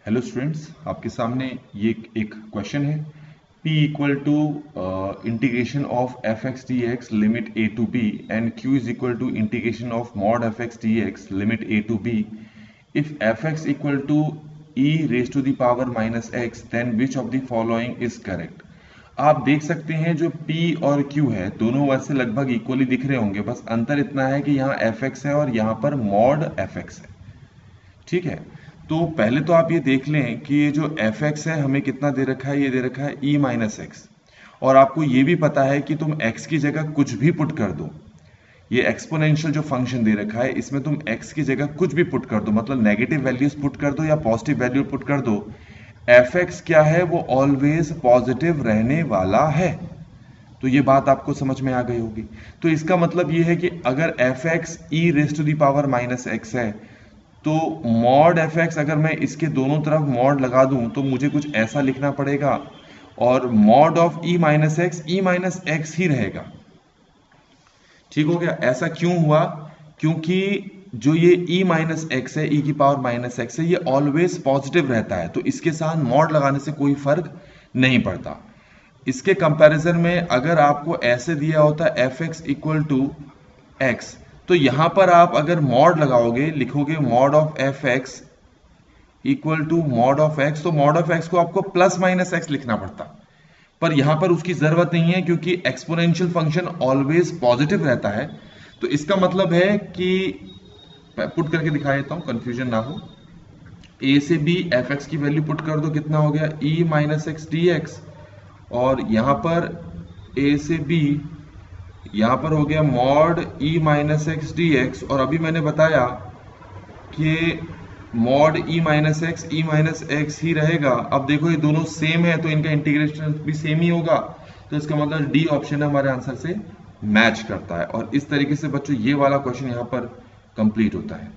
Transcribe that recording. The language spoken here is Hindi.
हेलो स्टूडेंट्स, आपके सामने ये एक क्वेश्चन है। p equal to integration of f x d x limit a to b and q is equal to integration of mod f x d x limit a to b। If f x equal to e raise to the power minus x then which of the following is correct. आप देख सकते हैं जो p और q है दोनों वैसे लगभग इक्वली दिख रहे होंगे, बस अंतर इतना है कि यहाँ एफ एक्स है और यहाँ पर मॉड एफ एक्स है। ठीक है, तो पहले तो आप ये देख लें कि ये जो एफ एक्स है हमें कितना दे रखा है, ये दे रखा है e माइनस एक्स। और आपको ये भी पता है कि तुम x की जगह कुछ भी पुट कर दो, ये एक्सपोनेंशियल जो फंक्शन दे रखा है इसमें तुम x की जगह कुछ भी पुट कर दो, मतलब नेगेटिव वैल्यूज पुट कर दो या पॉजिटिव वैल्यू पुट कर दो, एफ एक्स क्या है वो ऑलवेज पॉजिटिव रहने वाला है। तो ये बात आपको समझ में आ गई होगी। तो इसका मतलब ये है कि अगर f x e raise to the power minus x है तो मॉड एफ एक्स अगर मैं इसके दोनों तरफ मॉड लगा दूं तो मुझे कुछ ऐसा लिखना पड़ेगा, और mod of e minus x ही रहेगा। ठीक हो गया। ऐसा क्यों हुआ? क्योंकि जो ये e माइनस एक्स है, e की पावर माइनस एक्स है, ये ऑलवेज पॉजिटिव रहता है, तो इसके साथ मॉड लगाने से कोई फर्क नहीं पड़ता। इसके कंपैरिजन में अगर आपको ऐसे दिया होता f x equal to x, तो यहां पर आप अगर मॉड लगाओगे, लिखोगे mod of f x equal to mod of x, तो मॉड ऑफ एक्स को आपको प्लस माइनस एक्स लिखना पड़ता, पर यहां पर उसकी जरूरत नहीं है क्योंकि एक्सपोनेंशियल फंक्शन ऑलवेज पॉजिटिव रहता है। तो इसका मतलब है कि पुट करके दिखा देता हूं, कंफ्यूजन ना हो। ए से बी एफ एक्स की वैल्यू पुट कर दो, कितना हो गया e minus x d x, और यहां पर ए से बी यहां पर हो गया mod e minus x d x. और अभी मैंने बताया कि मॉड e माइनस एक्स ही रहेगा। अब देखो ये दोनों सेम है तो इनका इंटीग्रेशन भी सेम ही होगा, तो इसका मतलब डी ऑप्शन हमारे आंसर से मैच करता है। और इस तरीके से बच्चों ये वाला क्वेश्चन यहाँ पर कंप्लीट होता है।